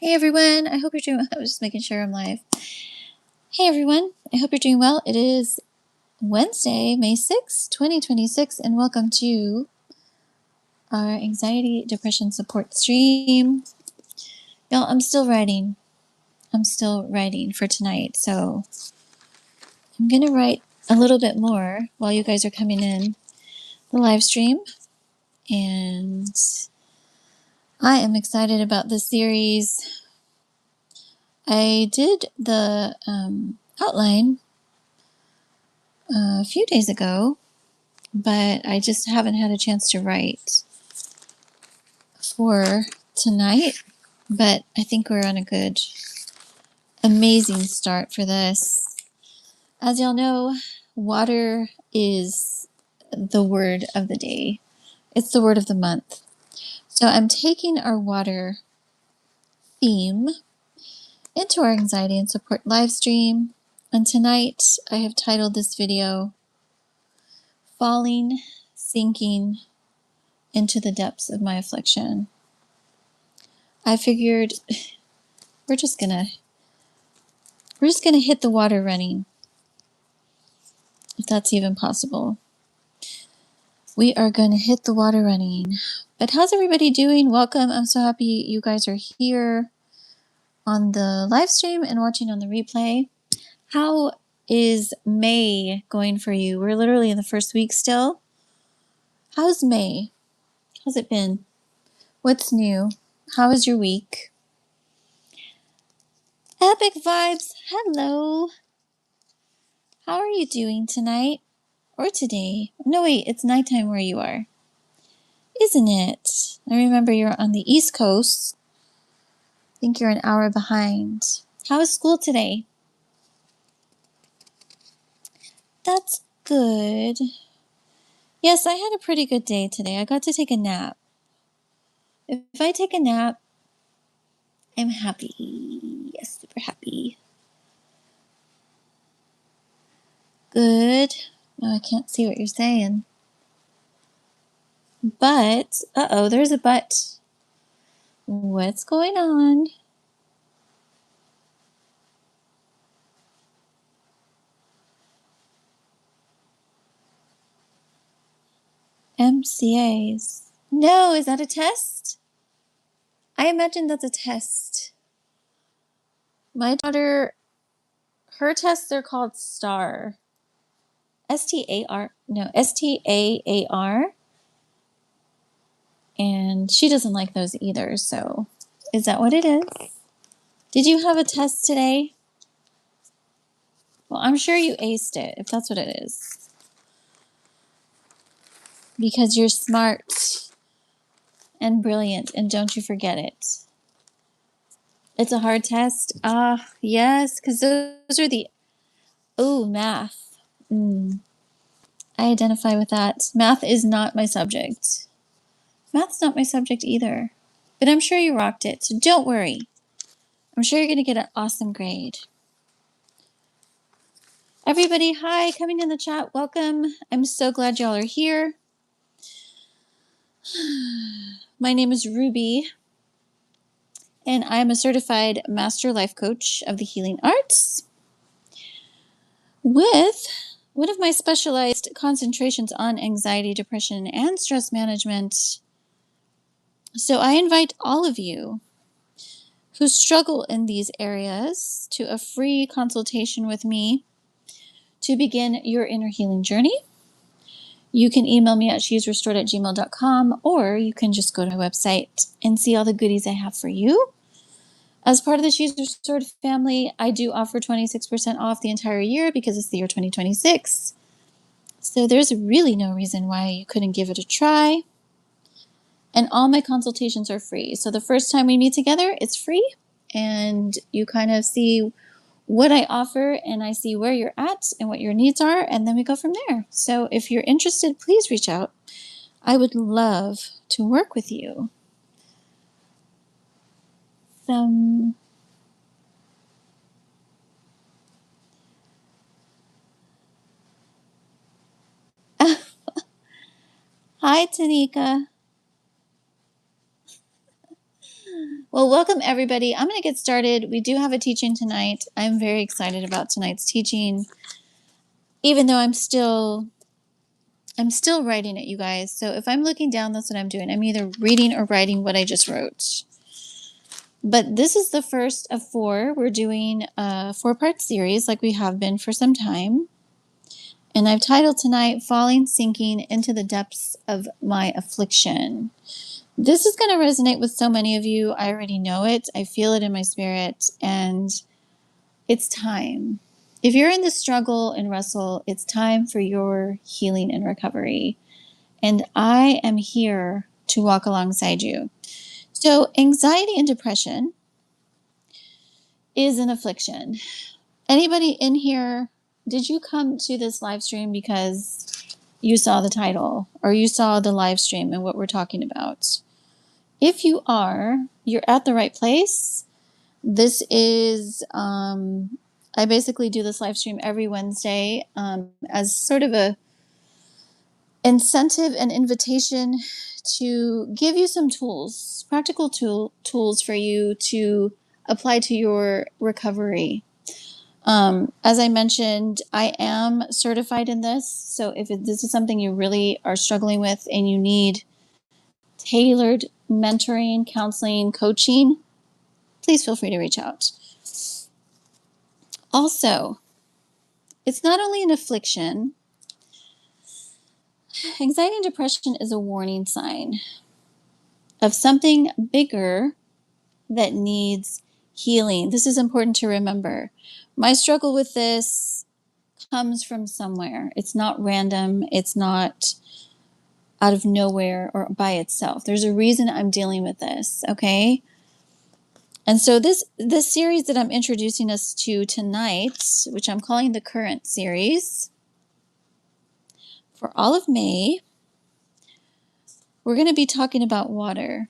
Hey everyone, I hope you're doing well. I was just making sure I'm live. Hey everyone, I hope you're doing well. It is Wednesday, May 6th, 2026, and welcome to our anxiety depression support stream. Y'all, I'm still writing. For tonight, so I'm gonna write a little bit more while you guys are coming in the live stream, and I am excited about this series. I did the outline a few days ago, but I just haven't had a chance to write for tonight. But I think we're on a good, amazing start for this. As y'all know, water is the word of the day. It's the word of the month. So I'm taking our water theme into our anxiety and support live stream. And tonight I have titled this video, Falling, Sinking into the Depths of My Affliction. I figured we're just gonna hit the water running, if that's even possible. We are gonna hit the water running. But how's everybody doing? Welcome. I'm so happy you guys are here on the live stream and watching on the replay. How is May going for you? We're literally in the first week still. How's May? How's it been? What's new? How is your week? Epic vibes. Hello. How are you doing tonight? Or today? No, wait, it's nighttime where you are. Isn't it? I remember you're on the East Coast. I think you're an hour behind. How was school today? That's good. Yes, I had a pretty good day today. I got to take a nap. If I take a nap, I'm happy. Yes, super happy. Good. No, I can't see what you're saying. But, uh-oh, there's a but. What's going on? MCAs. No, is that a test? I imagine that's a test. My daughter, her tests are called STAR. STAR. No, STAAR. And she doesn't like those either. So is that what it is? Did you have a test today? Well, I'm sure you aced it, if that's what it is. Because you're smart and brilliant, and don't you forget it. It's a hard test. Yes, because those are the... Oh, math. I identify with that. Math is not my subject. Math's not my subject either. But I'm sure you rocked it, so don't worry. I'm sure you're going to get an awesome grade. Everybody, hi, coming in the chat, welcome. I'm so glad y'all are here. My name is Ruby, and I'm a certified master life coach of the healing arts with one of my specialized concentrations on anxiety, depression, and stress management. So I invite all of you who struggle in these areas to a free consultation with me to begin your inner healing journey. You can email me at shesrestored@gmail.com, or you can just go to my website and see all the goodies I have for you. As part of the She's Restored family, I do offer 26% off the entire year because it's the year 2026. So there's really no reason why you couldn't give it a try. And all my consultations are free. So the first time we meet together, it's free. And you kind of see what I offer, and I see where you're at and what your needs are, and then we go from there. So if you're interested, please reach out. I would love to work with you. Hi, Tanika. Well, welcome everybody. I'm going to get started. We do have a teaching tonight. I'm very excited about tonight's teaching, even though I'm still writing it, you guys. So if I'm looking down, that's what I'm doing. I'm either reading or writing what I just wrote. But this is the first of 4. We're doing a 4-part series like we have been for some time. And I've titled tonight, Falling, Sinking into the Depths of My Affliction. This is going to resonate with so many of you. I already know it. I feel it in my spirit. And it's time. If you're in the struggle and wrestle, it's time for your healing and recovery. And I am here to walk alongside you. So anxiety and depression is an affliction. Anybody in here, did you come to this live stream because you saw the title or you saw the live stream and what we're talking about? If you are, you're at the right place. This is, I basically do this live stream every Wednesday as sort of a incentive and invitation to give you some tools, practical tools for you to apply to your recovery. As I mentioned, I am certified in this. So if this is something you really are struggling with and you need tailored mentoring, counseling, coaching, please feel free to reach out. Also, it's not only an affliction. Anxiety and depression is a warning sign of something bigger that needs healing. This is important to remember. My struggle with this comes from somewhere. It's not random. It's not out of nowhere or by itself. There's a reason I'm dealing with this, okay? And so this series that I'm introducing us to tonight, which I'm calling the current series, for all of May, we're going to be talking about water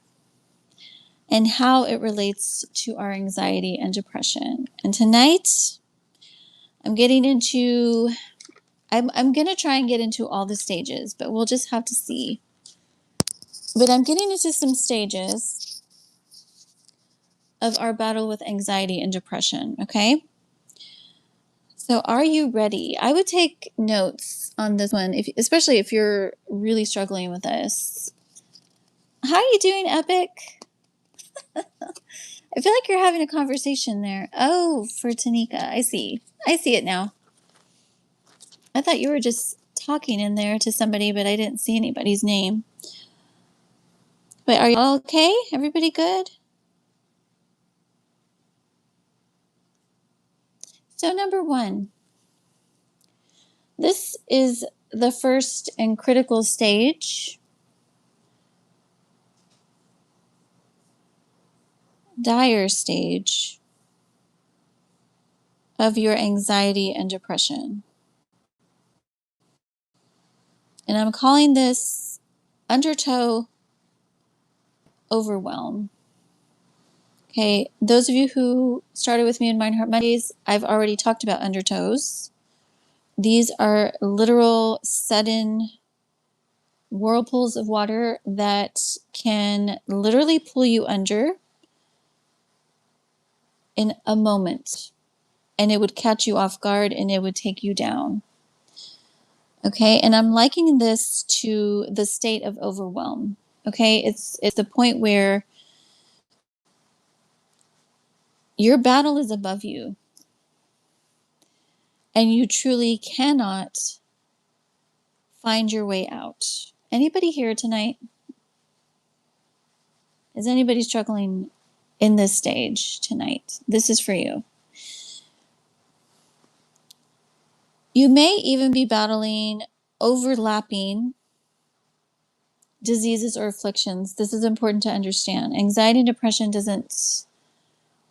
and how it relates to our anxiety and depression. And tonight, I'm getting into, I'm going to try and get into all the stages, but we'll just have to see. But I'm getting into some stages of our battle with anxiety and depression, okay? So are you ready? I would take notes on this one, especially if you're really struggling with this. How are you doing, Epic? I feel like you're having a conversation there. Oh, for Tanika. I see. I see it now. I thought you were just talking in there to somebody, but I didn't see anybody's name. But are you all okay? Everybody good? So number 1, this is the first and critical stage. Dire stage of your anxiety and depression. And I'm calling this undertow overwhelm. Okay, those of you who started with me in Mind Heart Mondays, I've already talked about undertows. These are literal sudden whirlpools of water that can literally pull you under in a moment, and it would catch you off guard and it would take you down. Okay, and I'm likening this to the state of overwhelm. Okay, it's the point where your battle is above you and you truly cannot find your way out. Anybody here tonight? Is anybody struggling in this stage tonight? This is for you. You may even be battling overlapping diseases or afflictions. This is important to understand. Anxiety and depression doesn't,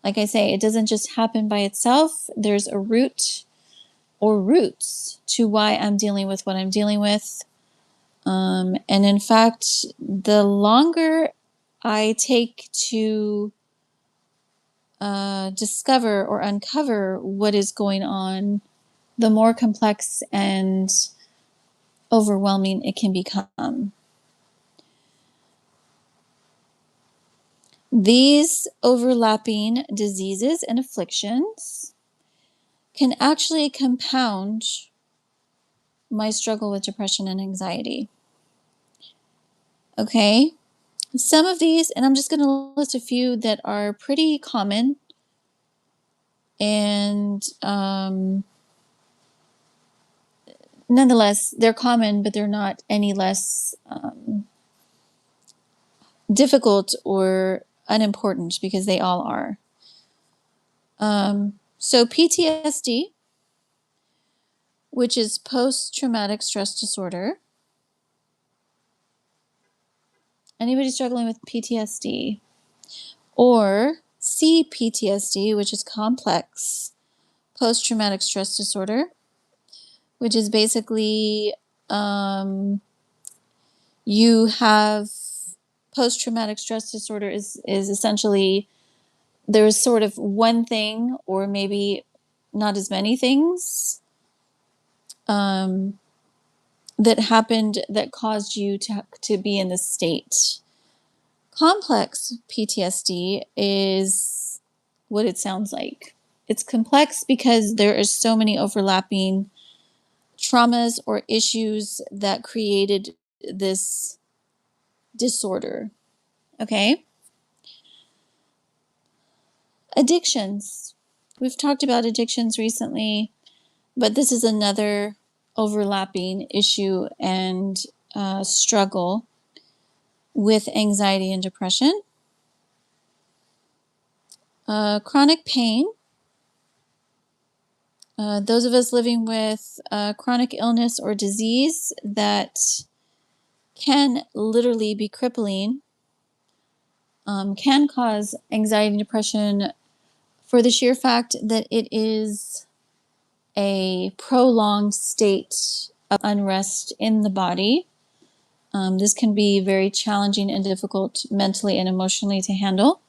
like I say, it doesn't just happen by itself. There's a root or roots to why I'm dealing with what I'm dealing with. And in fact, the longer I take to discover or uncover what is going on, the more complex and overwhelming it can become. These overlapping diseases and afflictions can actually compound my struggle with depression and anxiety. Okay? Some of these, and I'm just going to list a few that are pretty common and nonetheless, they're common, but they're not any less difficult or unimportant because they all are. So PTSD, which is post-traumatic stress disorder. Anybody struggling with PTSD? Or CPTSD, which is complex post-traumatic stress disorder, which is basically you have post-traumatic stress disorder is essentially there is sort of one thing or maybe not as many things that happened that caused you to be in this state. Complex PTSD is what it sounds like. It's complex because there are so many overlapping traumas or issues that created this disorder. Okay? Addictions. We've talked about addictions recently, but this is another overlapping issue and struggle with anxiety and depression. Chronic pain. Those of us living with chronic illness or disease that can literally be crippling can cause anxiety and depression for the sheer fact that it is a prolonged state of unrest in the body. This can be very challenging and difficult mentally and emotionally to handle.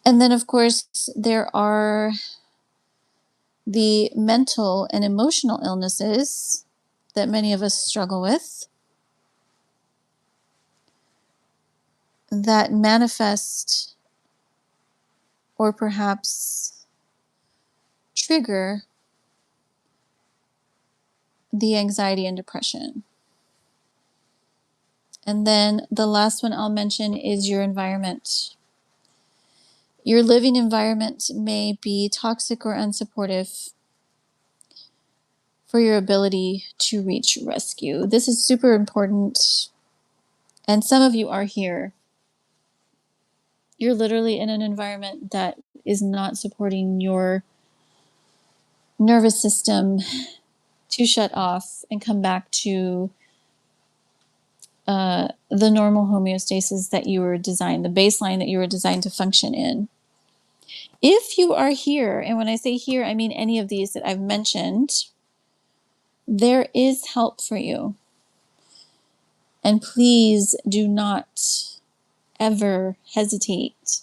And then, of course, there are the mental and emotional illnesses that many of us struggle with that manifest or perhaps trigger the anxiety and depression. And then the last one I'll mention is your environment. Your living environment may be toxic or unsupportive for your ability to reach rescue. This is super important. And some of you are here. You're literally in an environment that is not supporting your nervous system to shut off and come back to the normal homeostasis that you were designed, the baseline that you were designed to function in. If you are here, and when I say here, I mean any of these that I've mentioned, there is help for you. And please do not ever hesitate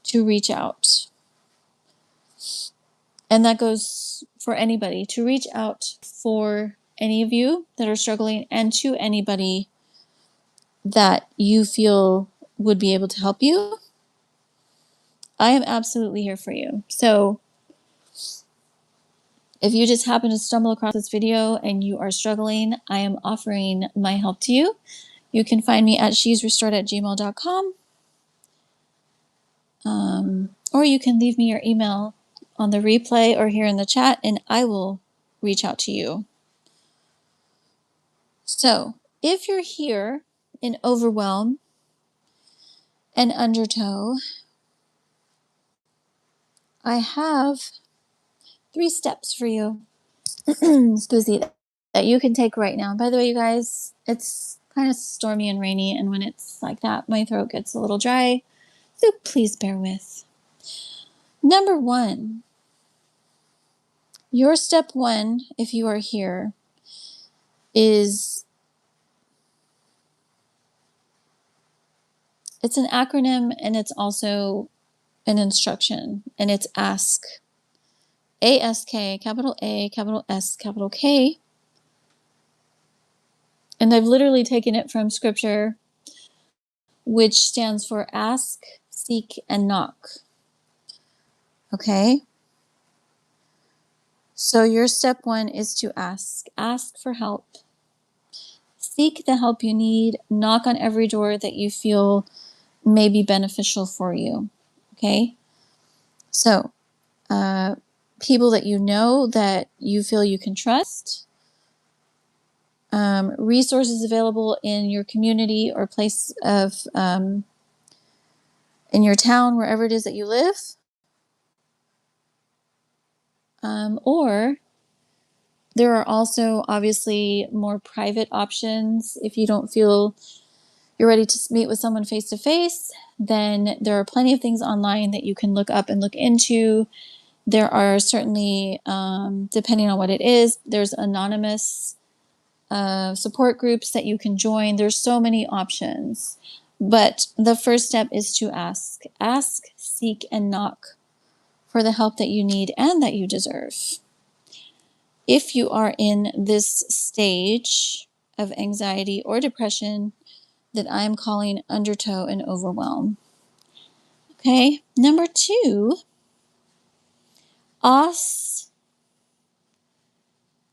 to reach out. And that goes for anybody, to reach out for any of you that are struggling and to anybody that you feel would be able to help you. I am absolutely here for you. So if you just happen to stumble across this video and you are struggling, I am offering my help to you. You can find me at shesrestored@gmail.com. Or you can leave me your email on the replay or here in the chat, and I will reach out to you. So if you're here in overwhelm and undertow, I have 3 steps for you. Excuse me, that you can take right now. By the way, you guys, it's kind of stormy and rainy, and when it's like that, my throat gets a little dry. So please bear with. Number 1, your step 1, if you are here, is it's an acronym and it's also an instruction, and it's ASK. ASK, capital A, capital S, capital K. And I've literally taken it from scripture. which stands for ask, seek, and knock. Okay? So your step 1 is to ask. Ask for help. Seek the help you need. Knock on every door that you feel may be beneficial for you. Okay? So, people that you know that you feel you can trust, resources available in your community or place of, in your town, wherever it is that you live, or there are also obviously more private options. If you don't feel you're ready to meet with someone face to face, then there are plenty of things online that you can look up and look into. There are certainly, depending on what it is, there's anonymous support groups that you can join. There's so many options. But the first step is to ask. Ask, seek, and knock for the help that you need and that you deserve. If you are in this stage of anxiety or depression that I'm calling undertow and overwhelm. Okay, number 2, os.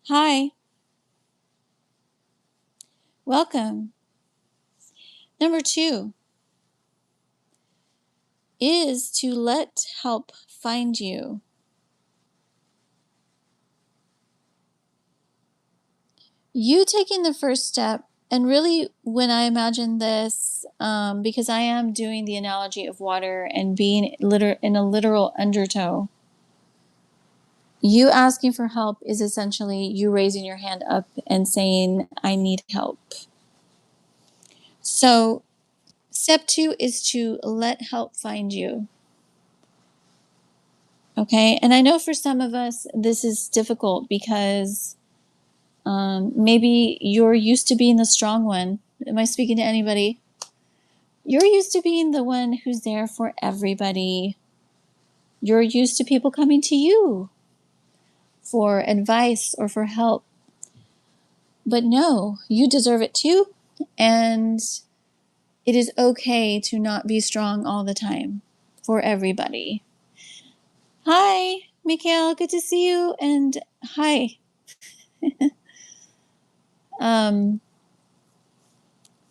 Hi, welcome. Number 2 is to let help find you. You taking the first step, and really when I imagine this, because I am doing the analogy of water and being in a literal undertow, you asking for help is essentially you raising your hand up and saying, I need help. So step 2 is to let help find you. Okay, and I know for some of us this is difficult because maybe you're used to being the strong one. Am I speaking to anybody? You're used to being the one who's there for everybody. You're used to people coming to you for advice or for help. But no, you deserve it too. And it is okay to not be strong all the time for everybody. Hi, Mikhail, good to see you. And hi.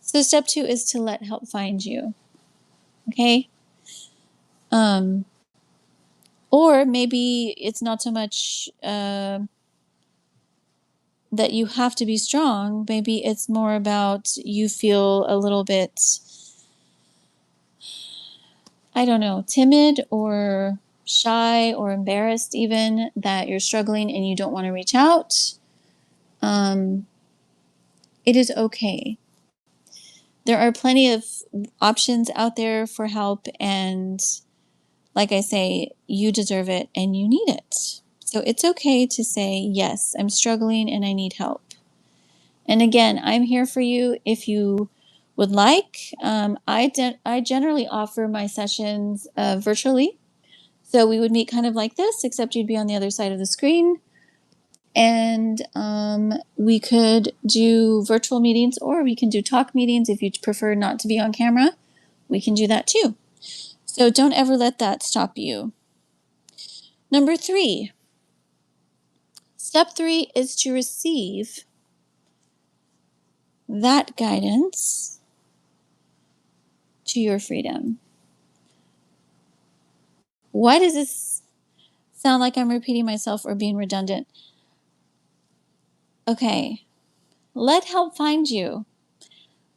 So step 2 is to let help find you. Okay? Or maybe it's not so much that you have to be strong. Maybe it's more about you feel a little bit, I don't know, timid or shy or embarrassed even that you're struggling and you don't want to reach out. It is okay. There are plenty of options out there for help, and like I say, you deserve it and you need it. So it's okay to say, yes, I'm struggling and I need help. And again, I'm here for you if you would like. I generally offer my sessions virtually. So we would meet kind of like this, except you'd be on the other side of the screen. And we could do virtual meetings, or we can do talk meetings if you prefer not to be on camera. We can do that too. So don't ever let that stop you. Number 3. Step 3 is to receive that guidance to your freedom. Why does this sound like I'm repeating myself or being redundant? Okay, let help find you.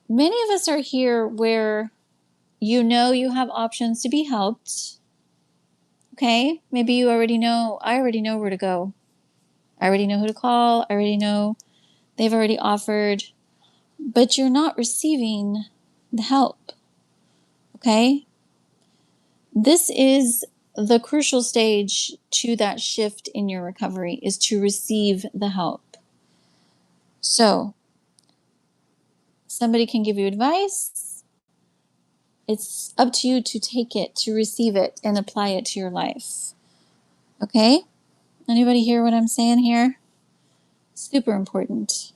Many of us are here where you know you have options to be helped. Okay, maybe you already know, I already know where to go. I already know who to call. I already know they've already offered, but you're not receiving the help. Okay? This is the crucial stage to that shift in your recovery, is to receive the help. So, somebody can give you advice. It's up to you to take it, to receive it, and apply it to your life. Okay? Anybody hear what I'm saying here? Super important.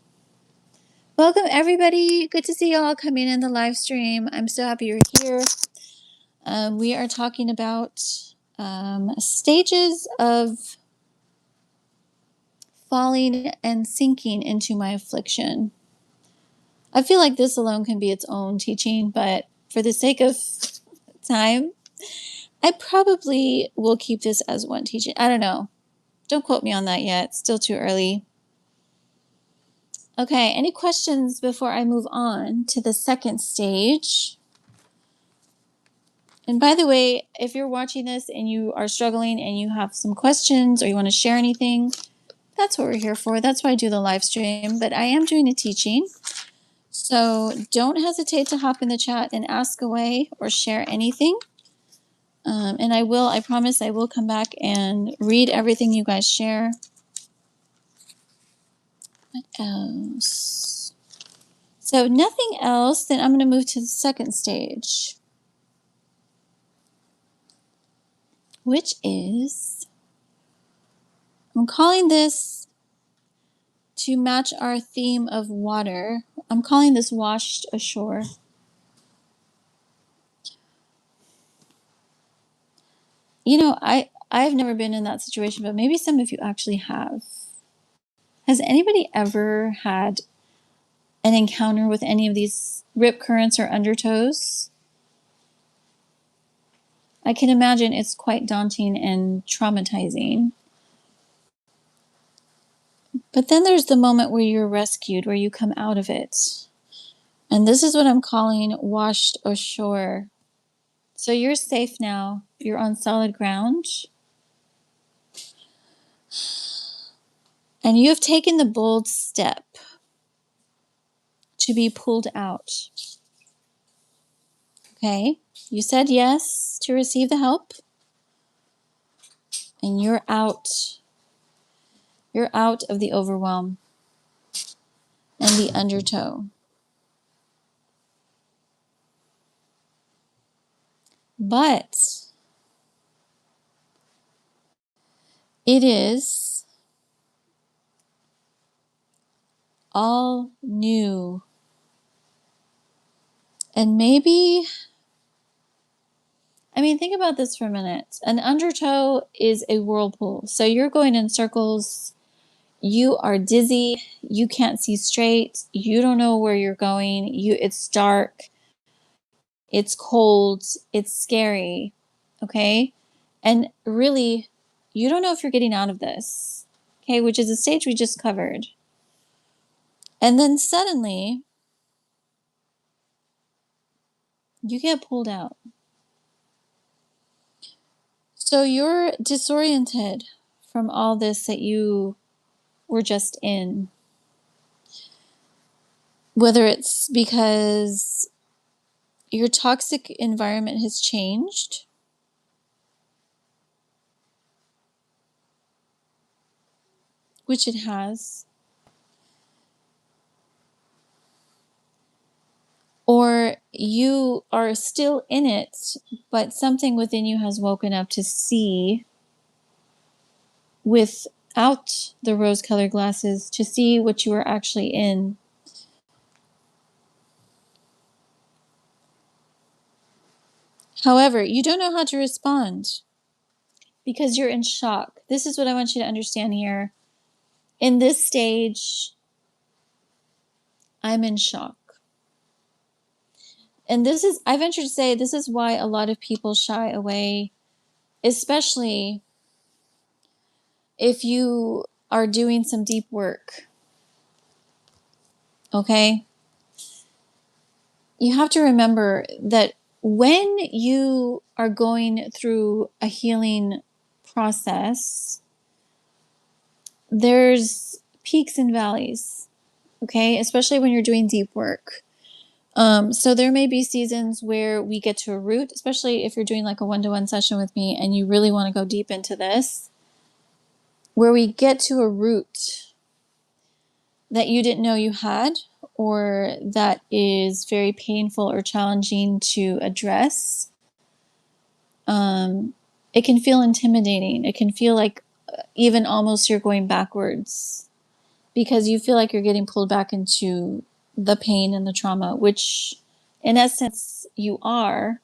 Welcome, everybody. Good to see you all coming in the live stream. I'm so happy you're here. We are talking about stages of falling and sinking into my affliction. I feel like this alone can be its own teaching, but for the sake of time, I probably will keep this as one teaching. I don't know. Don't quote me on that yet. It's still too early. Okay, any questions before I move on to the second stage? And by the way, if you're watching this and you are struggling and you have some questions or you want to share anything, that's what we're here for. That's why I do the live stream. But I am doing a teaching. So don't hesitate to hop in the chat and ask away or share anything. And I promise I will come back and read everything you guys share. What else? So nothing else, then I'm going to move to the second stage, which is, I'm calling this, to match our theme of water, I'm calling this washed ashore. You know, I've never been in that situation, but maybe some of you actually have. Has anybody ever had an encounter with any of these rip currents or undertows? I can imagine it's quite daunting and traumatizing. But then there's the moment where you're rescued, where you come out of it. And this is what I'm calling washed ashore. So you're safe now. You're on solid ground. And you have taken the bold step to be pulled out. Okay? You said yes to receive the help. And you're out. You're out of the overwhelm and the undertow. But it is all new. And maybe, I mean, think about this for a minute. An undertow is a whirlpool. So you're going in circles. You are dizzy. You can't see straight. You don't know where you're going. It's dark. It's cold. It's scary. Okay? And really, you don't know if you're getting out of this. Okay? Which is a stage we just covered. And then suddenly, you get pulled out. So you're disoriented from all this that you were just in. Whether it's because your toxic environment has changed, which it has, or you are still in it, but something within you has woken up to see without the rose-colored glasses, to see what you are actually in. However, you don't know how to respond because you're in shock. This is what I want you to understand here. In this stage, I'm in shock. And this is, I venture to say, this is why a lot of people shy away, especially if you are doing some deep work. Okay? You have to remember that when you are going through a healing process, there's peaks and valleys. Okay? Especially when you're doing deep work. So there may be seasons where we get to a root, especially if you're doing like a one-to-one session with me and you really want to go deep into this, where we get to a root that you didn't know you had, or that is very painful or challenging to address. It can feel intimidating. It can feel like even almost you're going backwards because you feel like you're getting pulled back into the pain and the trauma, which in essence you are,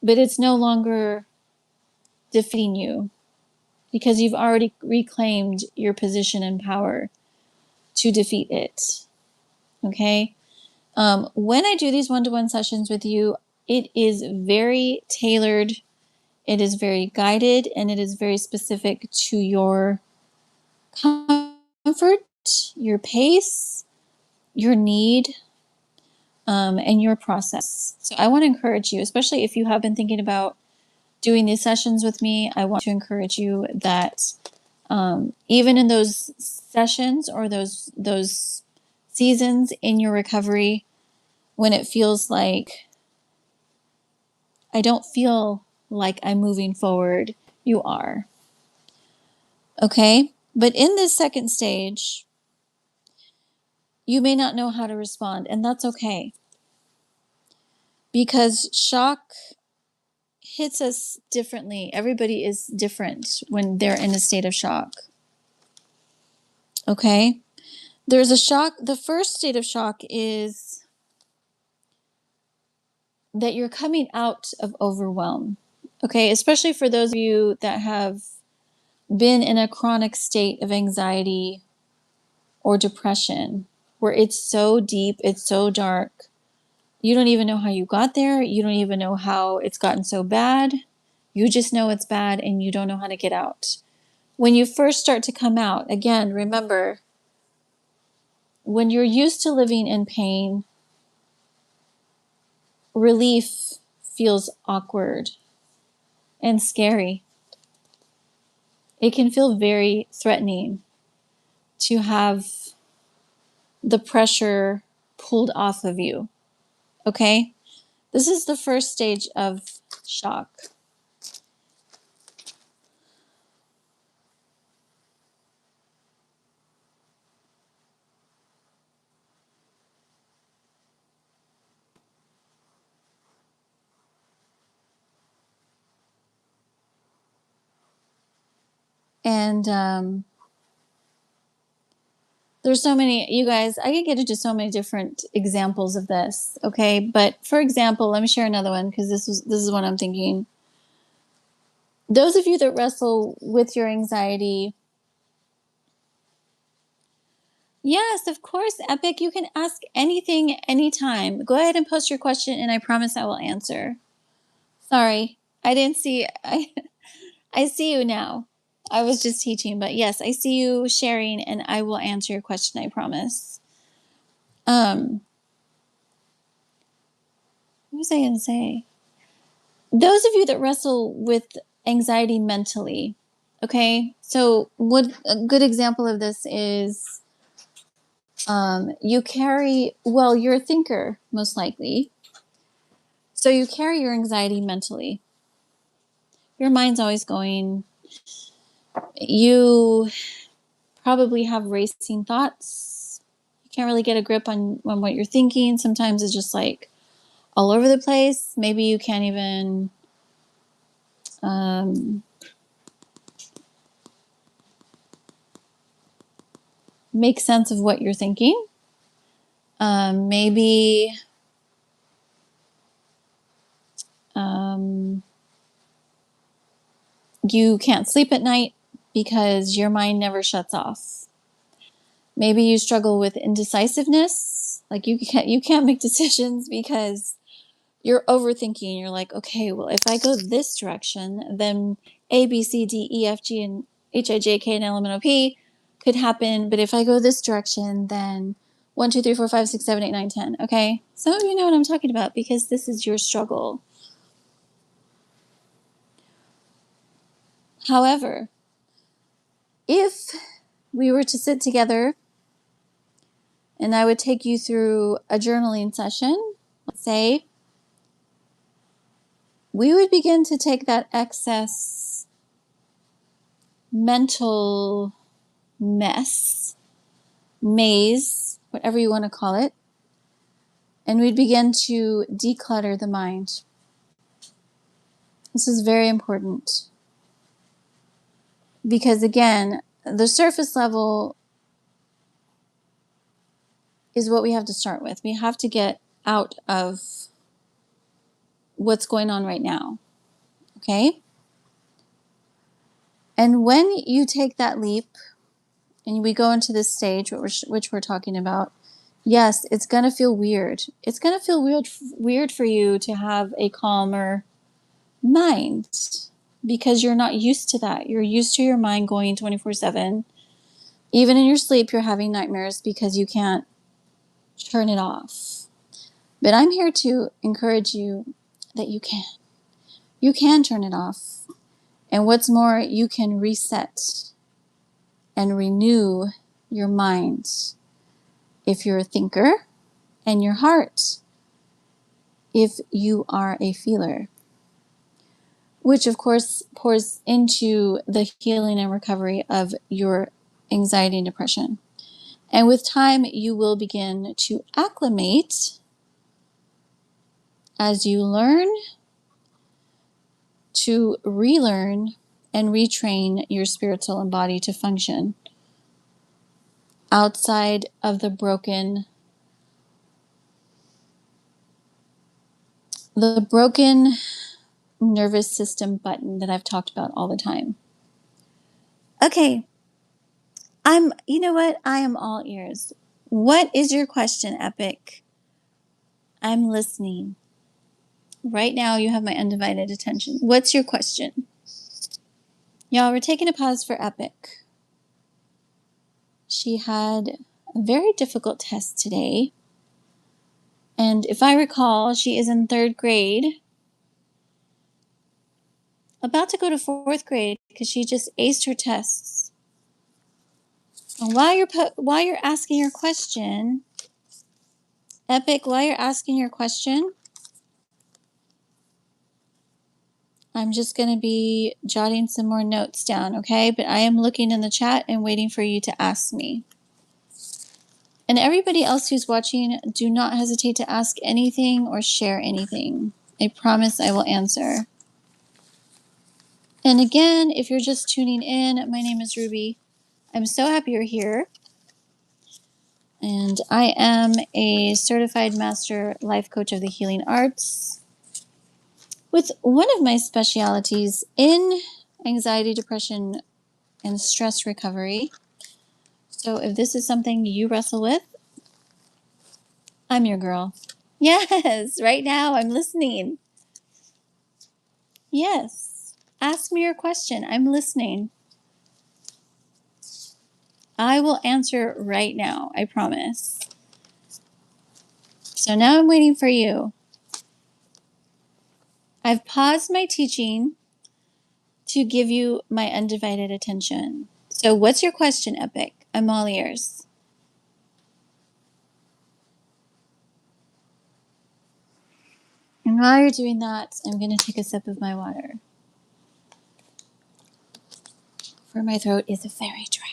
but it's no longer defeating you because you've already reclaimed your position and power to defeat it. Okay? When I do these one-to-one sessions with you, it is very tailored, it is very guided, and it is very specific to your comfort, your pace, your need, and your process. So I want to encourage you, especially if you have been thinking about doing these sessions with me, I want to encourage you that even in those sessions or those seasons in your recovery, when it feels like I don't feel like I'm moving forward, you are. Okay? But in this second stage, you may not know how to respond, and that's okay. Because shock hits us differently. Everybody is different when they're in a state of shock. Okay? There's a shock. The first state of shock is that you're coming out of overwhelm. Okay? Especially for those of you that have been in a chronic state of anxiety or depression where it's so deep, it's so dark. You don't even know how you got there. You don't even know how it's gotten so bad. You just know it's bad and you don't know how to get out. When you first start to come out, again, remember, when you're used to living in pain, relief feels awkward and scary. It can feel very threatening to have the pressure pulled off of you. Okay? This is the first stage of shock. And there's so many, you guys, I could get into so many different examples of this, okay? But for example, let me share another one because this is what I'm thinking. Those of you that wrestle with your anxiety, yes, of course, Epic, you can ask anything anytime. Go ahead and post your question and I promise I will answer. Sorry, I didn't see, I see you now. I was just teaching, but yes, I see you sharing and I will answer your question, I promise. What was I going to say? Those of you that wrestle with anxiety mentally, okay? So what a good example of this is you carry, well, you're a thinker, most likely. So you carry your anxiety mentally. Your mind's always going. You probably have racing thoughts. You can't really get a grip on what you're thinking. Sometimes it's just like all over the place. Maybe you can't even make sense of what you're thinking. Maybe you can't sleep at night because your mind never shuts off. Maybe you struggle with indecisiveness, like you can't make decisions because you're overthinking. You're like, okay, well, if I go this direction, then A, B, C, D, E, F, G, and H, I, J, K, and L, M, N, O, P could happen. But if I go this direction, then 1, 2, 3, 4, 5, 6, 7, 8, 9, 10. Okay, some of you know what I'm talking about because this is your struggle. However, if we were to sit together and I would take you through a journaling session, let's say, we would begin to take that excess mental mess, maze, whatever you want to call it, and we'd begin to declutter the mind. This is very important because, again, the surface level is what we have to start with. We have to get out of what's going on right now. Okay? And when you take that leap and we go into this stage, which we're talking about, yes, it's going to feel weird. It's going to feel weird for you to have a calmer mind because you're not used to that. You're used to your mind going 24/7. Even in your sleep, you're having nightmares because you can't turn it off. But I'm here to encourage you that you can. You can turn it off. And what's more, you can reset and renew your mind if you're a thinker, and your heart if you are a feeler, which of course pours into the healing and recovery of your anxiety and depression. And with time, you will begin to acclimate as you learn to relearn and retrain your spirit, soul, and body to function outside of the broken nervous system button that I've talked about all the time. Okay, you know what? I am all ears. What is your question, Epic? I'm listening. Right now, you have my undivided attention. What's your question? Y'all, we're taking a pause for Epic. She had a very difficult test today. And if I recall, she is in 3rd grade, about to go to 4th grade because she just aced her tests. And while you're asking your question, Epic, while you're asking your question, I'm just going to be jotting some more notes down, okay? But I am looking in the chat and waiting for you to ask me. And everybody else who's watching, do not hesitate to ask anything or share anything. I promise I will answer. And again, if you're just tuning in, my name is Ruby. I'm so happy you're here. And I am a certified master life coach of the healing arts with one of my specialties in anxiety, depression, and stress recovery. So if this is something you wrestle with, I'm your girl. Yes, right now I'm listening. Yes, ask me your question. I'm listening. I will answer right now, I promise. So now I'm waiting for you. I've paused my teaching to give you my undivided attention. So what's your question, Epic? I'm all ears. And while you're doing that, I'm going to take a sip of my water. For my throat is very dry.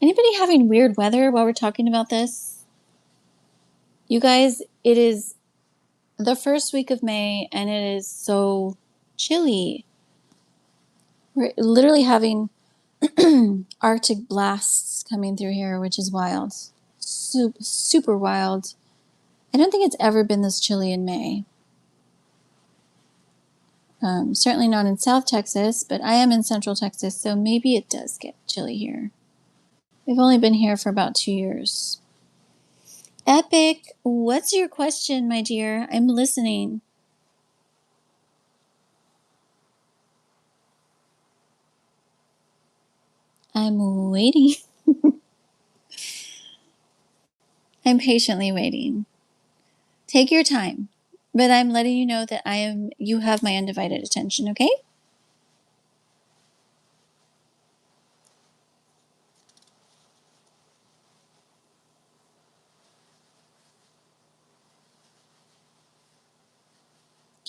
Anybody having weird weather while we're talking about this? You guys, it is the first week of May and it is so chilly. We're literally having Arctic blasts coming through here, which is wild. Super wild. I don't think it's ever been this chilly in May. Certainly not in South Texas, but I am in Central Texas, so maybe it does get chilly here. We've only been here for about 2 years. Epic, what's your question, my dear? I'm listening. I'm waiting. I'm patiently waiting. Take your time, but I'm letting you know that you have my undivided attention, okay?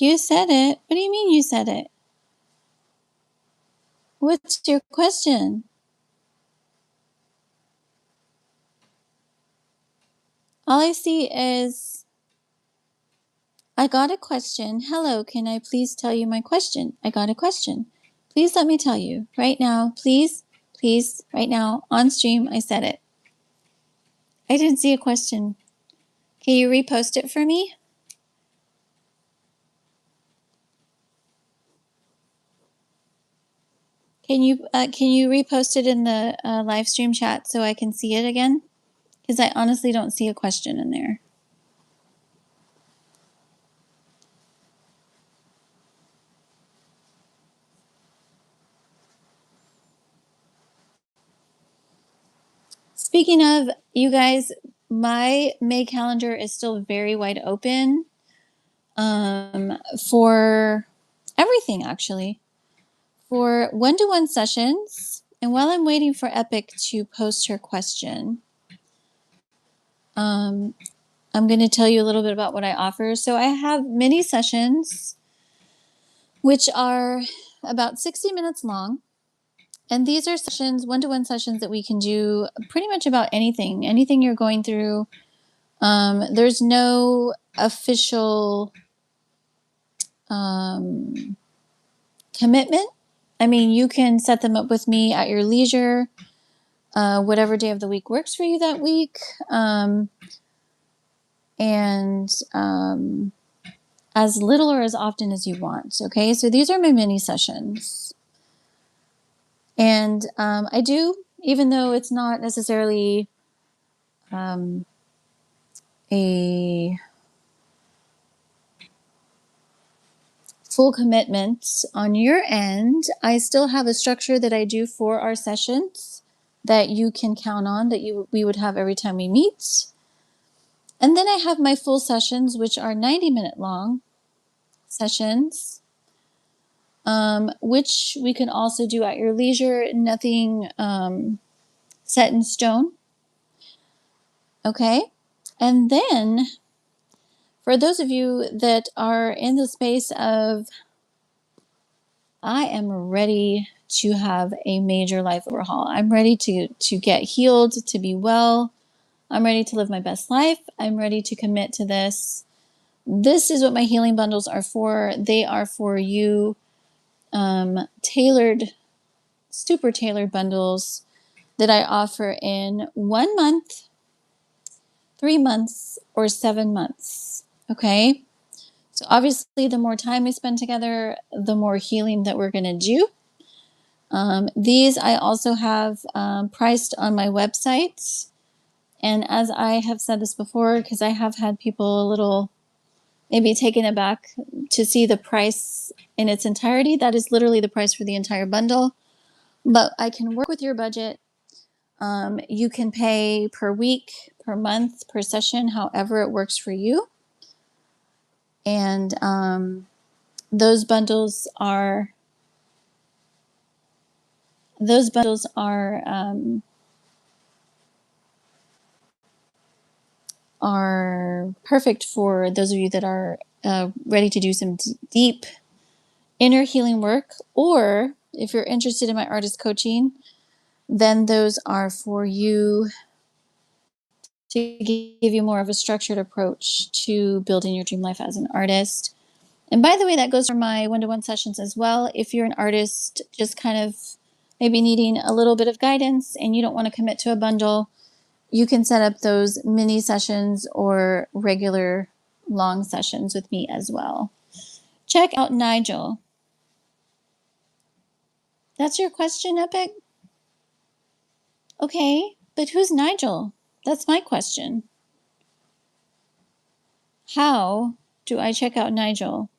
You said it. What do you mean you said it? What's your question? All I see is, I got a question. Hello, can I please tell you my question? I got a question. Please let me tell you right now. Please Please, right now, on stream, I said it. I didn't see a question. Can you repost it for me? Can you repost it in the live stream chat so I can see it again? Because I honestly don't see a question in there. Speaking of, you guys, my May calendar is still very wide open for everything, actually. For one-to-one sessions. And while I'm waiting for Epic to post her question, I'm going to tell you a little bit about what I offer. So I have mini sessions, which are about 60 minutes long. And these are sessions, one-to-one sessions that we can do pretty much about anything you're going through. There's no official commitment. I mean, you can set them up with me at your leisure, whatever day of the week works for you that week. And as little or as often as you want. Okay, so these are my mini sessions. And I do, even though it's not necessarily a full commitment on your end, I still have a structure that I do for our sessions that you can count on, that we would have every time we meet. And then I have my full sessions, which are 90-minute long sessions, which we can also do at your leisure. Nothing set in stone. Okay. And then for those of you that are in the space of, I am ready to have a major life overhaul. I'm ready to get healed, to be well. I'm ready to live my best life. I'm ready to commit to this. This is what my healing bundles are for. They are for you, tailored, super tailored bundles that I offer in 1 month, 3 months, or 7 months. Okay. So obviously, the more time we spend together, the more healing that we're going to do. These I also have priced on my website. And as I have said this before, because I have had people a little maybe taken aback to see the price in its entirety, that is literally the price for the entire bundle. But I can work with your budget. You can pay per week, per month, per session, however it works for you. And those bundles are perfect for those of you that are ready to do some deep inner healing work, or if you're interested in my artist coaching, then those are for you to give you more of a structured approach to building your dream life as an artist. And by the way, that goes for my one-to-one sessions as well. If you're an artist just kind of maybe needing a little bit of guidance and you don't want to commit to a bundle, you can set up those mini sessions or regular long sessions with me as well. Check out Nigel. That's your question, Epic? Okay, but who's Nigel? That's my question. How do I check out Nigel?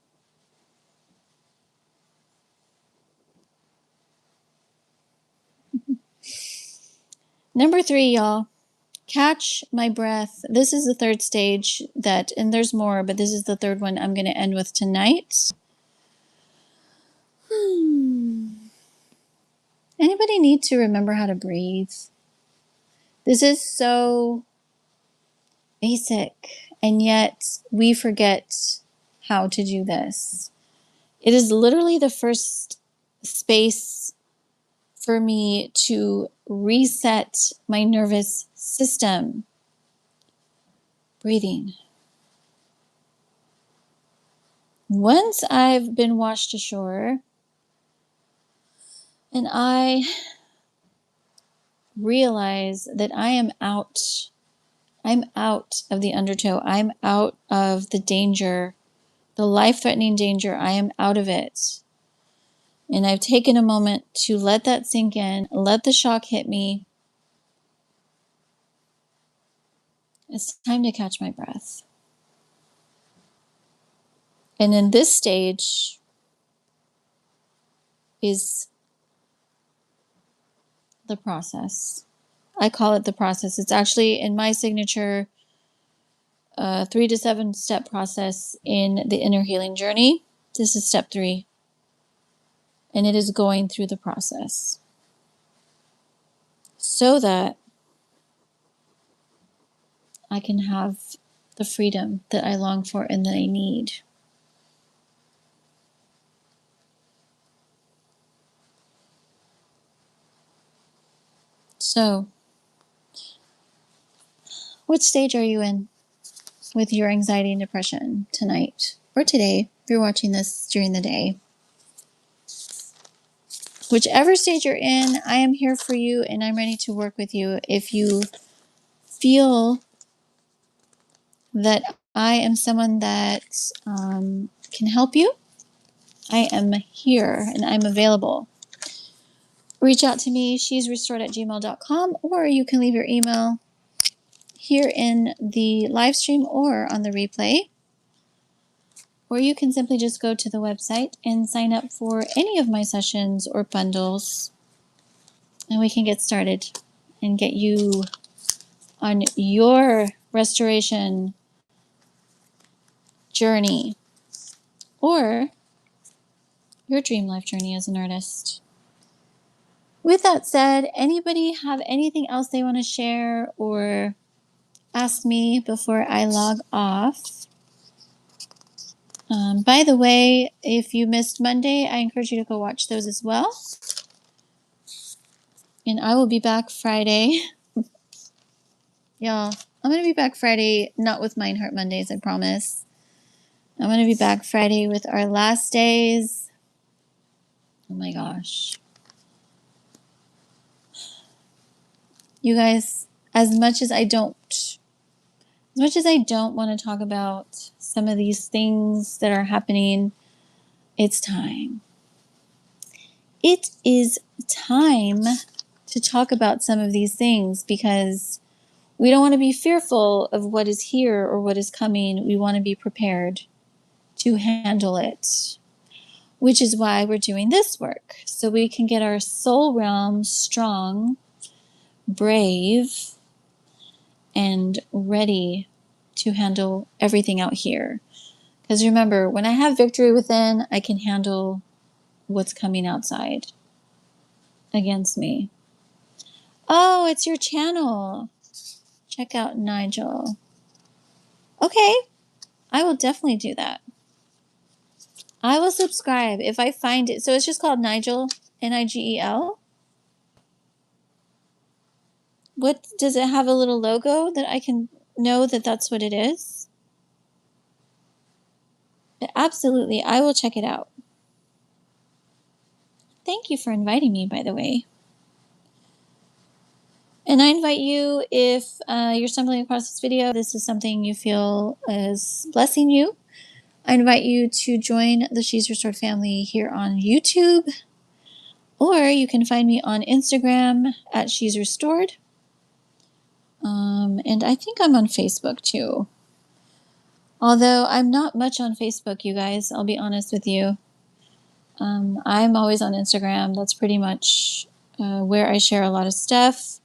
Number 3, y'all. Catch my breath. This is the third stage and there's more, but this is the third one I'm going to end with tonight. Anybody need to remember how to breathe? This is so basic, and yet we forget how to do this. It is literally the first space for me to reset my nervous system. Breathing. Once I've been washed ashore and I realize that I am out. I'm out of the undertow. I'm out of the danger, the life-threatening danger. I am out of it. And I've taken a moment to let that sink in, let the shock hit me. It's time to catch my breath. And in this stage is the process. I call it the process. It's actually in my signature 3 to 7 step process in the inner healing journey. This is step 3. And it is going through the process so that I can have the freedom that I long for and that I need. So, which stage are you in with your anxiety and depression tonight or today, if you're watching this during the day? Whichever stage you're in, I am here for you and I'm ready to work with you. If you feel that I am someone that can help you, I am here and I'm available. Reach out to me, shesrestored@gmail.com, or you can leave your email here in the live stream or on the replay. Or you can simply just go to the website and sign up for any of my sessions or bundles, and we can get started and get you on your restoration journey or your dream life journey as an artist. With that said, anybody have anything else they want to share or ask me before I log off? By the way, if you missed Monday, I encourage you to go watch those as well. And I will be back Friday. Y'all, I'm going to be back Friday, not with Mind Heart Mondays, I promise. I'm going to be back Friday with our last days. Oh my gosh. You guys, as much as I don't want to talk about some of these things that are happening, it's time. It is time to talk about some of these things because we don't want to be fearful of what is here or what is coming. We want to be prepared to handle it, which is why we're doing this work, so we can get our soul realm strong, brave, and ready to handle everything out here. Because remember, when I have victory within, I can handle what's coming outside against me. Oh, it's your channel. Check out Nigel. Okay, I will definitely do that. I will subscribe if I find it. So it's just called Nigel, Nigel. What does it have, a little logo that I can know that that's what it is? Absolutely, I will check it out. Thank you for inviting me, by the way. And I invite you, if you're stumbling across this video, this is something you feel is blessing you, I invite you to join the She's Restored family here on YouTube, or you can find me on Instagram at She's Restored. And I think I'm on Facebook too. Although I'm not much on Facebook, you guys, I'll be honest with you. I'm always on Instagram. That's pretty much where I share a lot of stuff.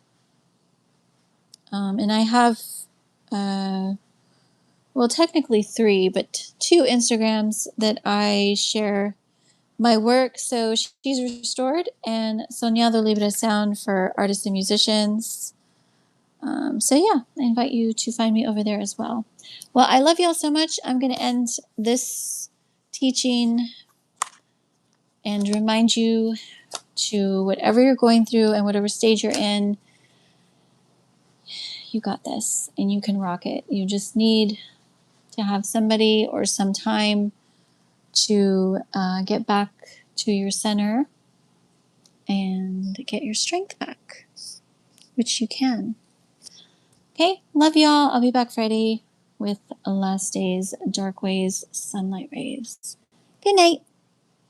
And I have, well, technically 3, but 2 Instagrams that I share my work. So She's Restored and Soñado Libre Sound for artists and musicians. So yeah, I invite you to find me over there as well. Well, I love y'all so much. I'm going to end this teaching and remind you to, whatever you're going through and whatever stage you're in, you got this and you can rock it. You just need to have somebody or some time to get back to your center and get your strength back. which you can. Okay, love y'all. I'll be back Friday with Last Days, Dark Ways, Sunlight Rays. Good night.